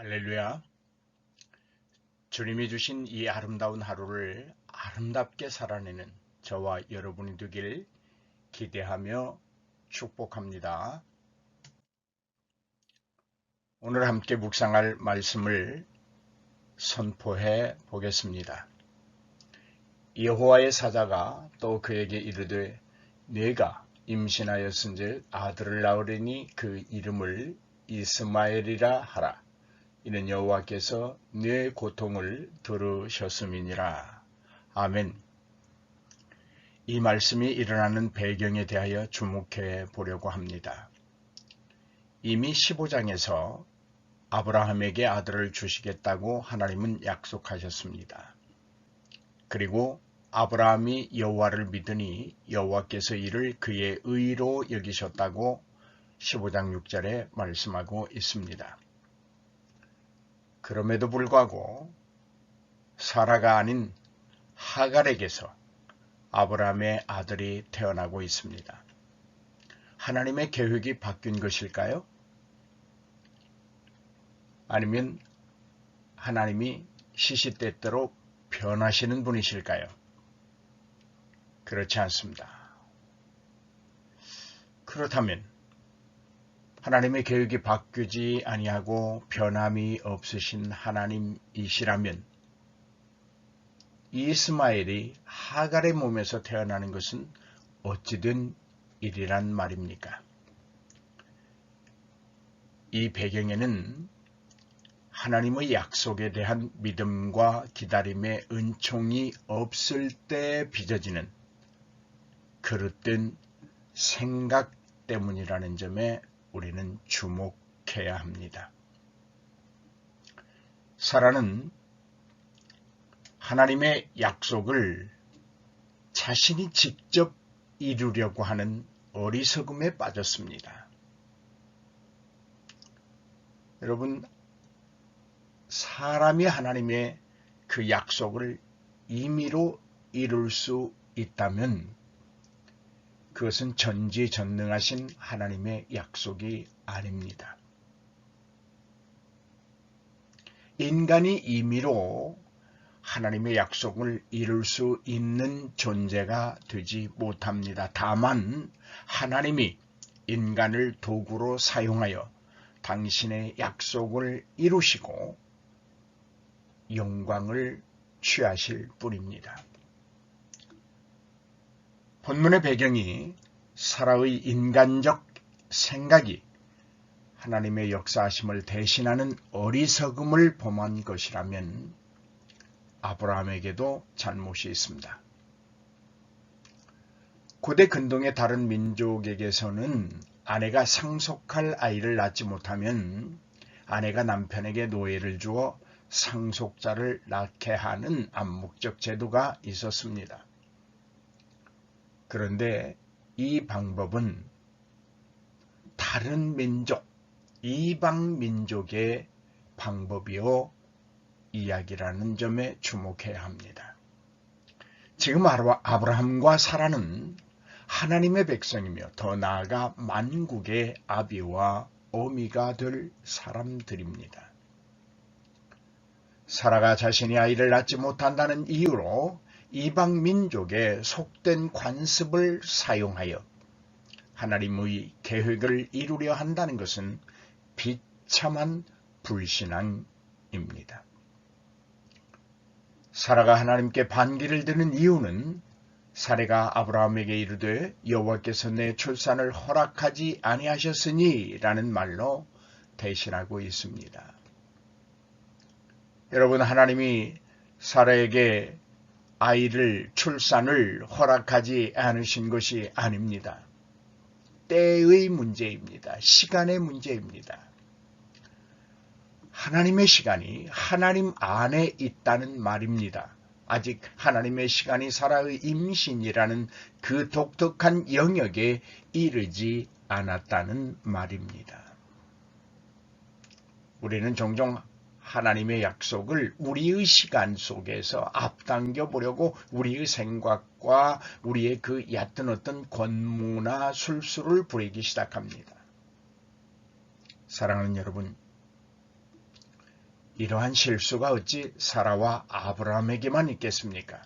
할렐루야. 주님이 주신 이 아름다운 하루를 아름답게 살아내는 저와 여러분이 되길 기대하며 축복합니다. 오늘 함께 묵상할 말씀을 선포해 보겠습니다. 여호와의 사자가 또 그에게 이르되 네가 임신하였은즉 아들을 낳으리니 그 이름을 이스마엘이라 하라. 이는 여호와께서 네 고통을 들으셨음이니라. 아멘. 이 말씀이 일어나는 배경에 대하여 주목해 보려고 합니다. 이미 15장에서 아브라함에게 아들을 주시겠다고 하나님은 약속하셨습니다. 그리고 아브라함이 여호와를 믿으니 여호와께서 이를 그의 의로 여기셨다고 15장 6절에 말씀하고 있습니다. 그럼에도 불구하고 사라가 아닌 하갈에게서 아브라함의 아들이 태어나고 있습니다. 하나님의 계획이 바뀐 것일까요? 아니면 하나님이 시시때때로 변하시는 분이실까요? 그렇지 않습니다. 그렇다면 하나님의 계획이 바뀌지 아니하고 변함이 없으신 하나님이시라면 이스마엘이 하갈의 몸에서 태어나는 것은 어찌된 일이란 말입니까? 이 배경에는 하나님의 약속에 대한 믿음과 기다림의 은총이 없을 때 빚어지는 그릇된 생각 때문이라는 점에 우리는 주목해야 합니다. 사라는 하나님의 약속을 자신이 직접 이루려고 하는 어리석음에 빠졌습니다. 여러분, 사람이 하나님의 그 약속을 임의로 이룰 수 있다면 그것은 전지전능하신 하나님의 약속이 아닙니다. 인간이 임의로 하나님의 약속을 이룰 수 있는 존재가 되지 못합니다. 다만 하나님이 인간을 도구로 사용하여 당신의 약속을 이루시고 영광을 취하실 뿐입니다. 본문의 배경이 사라의 인간적 생각이 하나님의 역사하심을 대신하는 어리석음을 범한 것이라면 아브라함에게도 잘못이 있습니다. 고대 근동의 다른 민족에게서는 아내가 상속할 아이를 낳지 못하면 아내가 남편에게 노예를 주어 상속자를 낳게 하는 암묵적 제도가 있었습니다. 그런데 이 방법은 다른 민족, 이방 민족의 방법이요 이야기라는 점에 주목해야 합니다. 지금 아브라함과 사라는 하나님의 백성이며 더 나아가 만국의 아비와 어미가 될 사람들입니다. 사라가 자신이 아이를 낳지 못한다는 이유로 이방 민족의 속된 관습을 사용하여 하나님의 계획을 이루려 한다는 것은 비참한 불신앙입니다. 사라가 하나님께 반기를 드는 이유는 사라가 아브라함에게 이르되 여호와께서 내 출산을 허락하지 아니하셨으니 라는 말로 대신하고 있습니다. 여러분, 하나님이 사라에게 출산을 허락하지 않으신 것이 아닙니다. 때의 문제입니다. 시간의 문제입니다. 하나님의 시간이 하나님 안에 있다는 말입니다. 아직 하나님의 시간이 사라의 임신이라는 그 독특한 영역에 이르지 않았다는 말입니다. 우리는 종종 하나님의 약속을 우리의 시간 속에서 앞당겨 보려고 우리의 생각과 우리의 그 얕은 어떤 권무나 술수를 부리기 시작합니다. 사랑하는 여러분, 이러한 실수가 어찌 사라와 아브라함에게만 있겠습니까?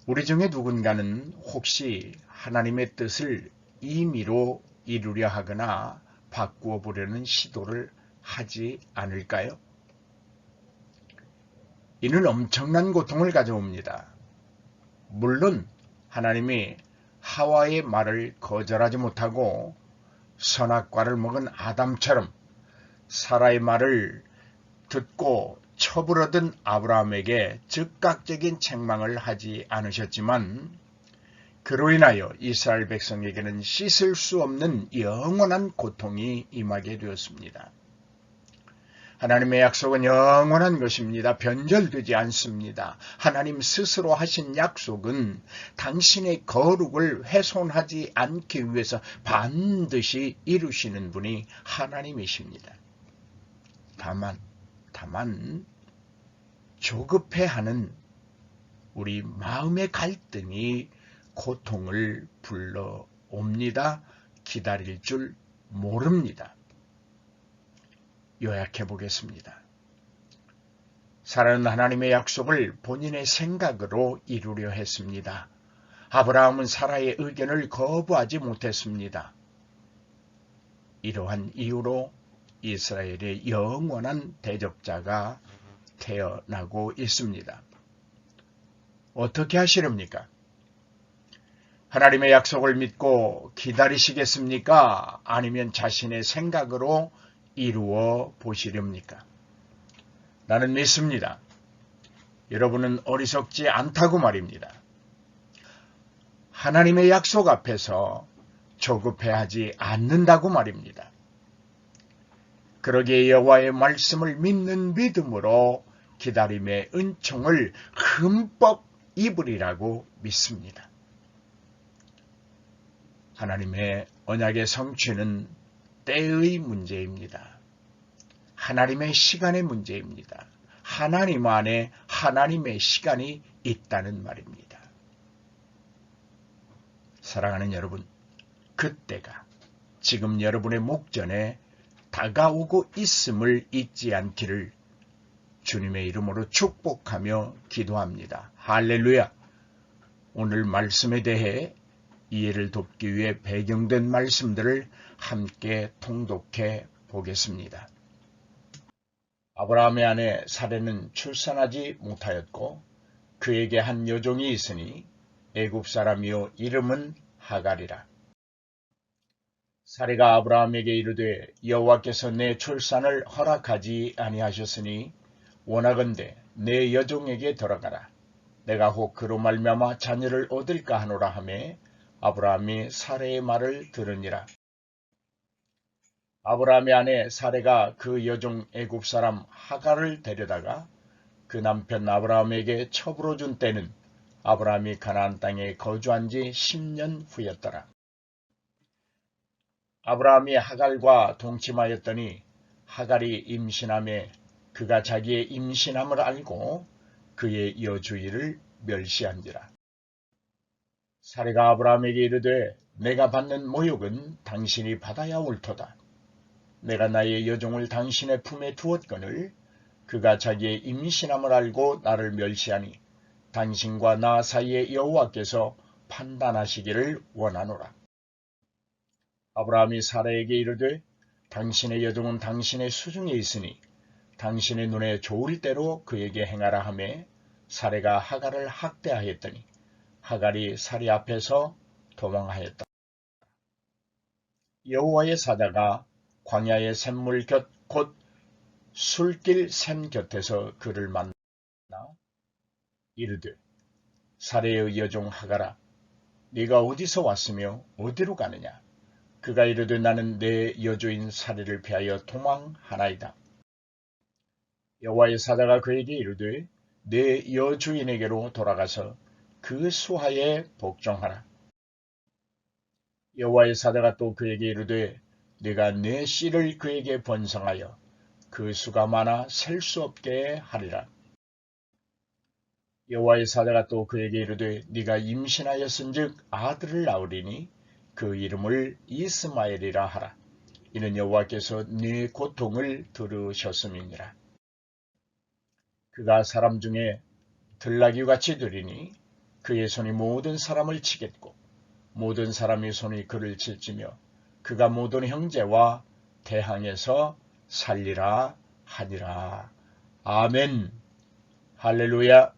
우리 중에 누군가는 혹시 하나님의 뜻을 임의로 이루려 하거나 바꾸어 보려는 시도를 하지 않을까요? 이는 엄청난 고통을 가져옵니다. 물론 하나님이 하와의 말을 거절하지 못하고 선악과를 먹은 아담처럼 사라의 말을 듣고 처불어든 아브라함에게 즉각적인 책망을 하지 않으셨지만 그로 인하여 이스라엘 백성에게는 씻을 수 없는 영원한 고통이 임하게 되었습니다. 하나님의 약속은 영원한 것입니다. 변절되지 않습니다. 하나님 스스로 하신 약속은 당신의 거룩을 훼손하지 않기 위해서 반드시 이루시는 분이 하나님이십니다. 다만 조급해하는 우리 마음의 갈등이 고통을 불러옵니다. 기다릴 줄 모릅니다. 요약해 보겠습니다. 사라는 하나님의 약속을 본인의 생각으로 이루려 했습니다. 아브라함은 사라의 의견을 거부하지 못했습니다. 이러한 이유로 이스라엘의 영원한 대적자가 태어나고 있습니다. 어떻게 하시렵니까? 하나님의 약속을 믿고 기다리시겠습니까? 아니면 자신의 생각으로 이루어 보시렵니까? 나는 믿습니다. 여러분은 어리석지 않다고 말입니다. 하나님의 약속 앞에서 조급해하지 않는다고 말입니다. 그러기에 여호와의 말씀을 믿는 믿음으로 기다림의 은총을 흠뻑 입으리라고 믿습니다. 하나님의 언약의 성취는 때의 문제입니다. 하나님의 시간의 문제입니다. 하나님 안에 하나님의 시간이 있다는 말입니다. 사랑하는 여러분, 그때가 지금 여러분의 목전에 다가오고 있음을 잊지 않기를 주님의 이름으로 축복하며 기도합니다. 할렐루야! 오늘 말씀에 대해 이해를 돕기 위해 배경된 말씀들을 함께 통독해 보겠습니다. 아브라함의 아내 사레는 출산하지 못하였고 그에게 한 여종이 있으니 애굽 사람이요 이름은 하갈이라. 사레가 아브라함에게 이르되 여호와께서 내 출산을 허락하지 아니하셨으니 원하건대 내 여종에게 들어가라. 내가 혹 그로 말미암아 자녀를 얻을까 하노라 하매 아브라함이 사레의 말을 들으니라. 아브라함의 아내 사레가 그 여종 애굽 사람 하갈을 데려다가 그 남편 아브라함에게 첩으로 준 때는 아브라함이 가나안 땅에 거주한 지 10년 후였더라. 아브라함이 하갈과 동침하였더니 하갈이 임신함에 그가 자기의 임신함을 알고 그의 여주의를 멸시한지라. 사레가 아브라함에게 이르되 내가 받는 모욕은 당신이 받아야 옳도다. 내가 나의 여종을 당신의 품에 두었거늘 그가 자기의 임신함을 알고 나를 멸시하니 당신과 나 사이에 여호와께서 판단하시기를 원하노라. 아브라함이 사라에게 이르되 당신의 여종은 당신의 수중에 있으니 당신의 눈에 좋을 대로 그에게 행하라 하매 사레가 하갈을 학대하였더니 하갈이 사레 앞에서 도망하였다. 여호와의 사자가 광야의 샘물 곁 곧 술길 샘 곁에서 그를 만나 이르되 사레의 여종 하갈아 네가 어디서 왔으며 어디로 가느냐. 그가 이르되 나는 내 여주인 사레를 피하여 도망하나이다. 여호와의 사자가 그에게 이르되 내 여주인에게로 돌아가서 그 수하에 복종하라. 여호와의 사자가 또 그에게 이르되 네가 내 씨를 그에게 번성하여 그 수가 많아 셀 수 없게 하리라. 여호와의 사자가 또 그에게 이르되 네가 임신하였은즉 아들을 낳으리니 그 이름을 이스마엘이라 하라. 이는 여호와께서 네 고통을 들으셨음이니라. 그가 사람 중에 들나귀같이 되리니 그의 손이 모든 사람을 치겠고 모든 사람의 손이 그를 칠지며 그가 모든 형제와 대항에서 살리라 하니라. 아멘. 할렐루야.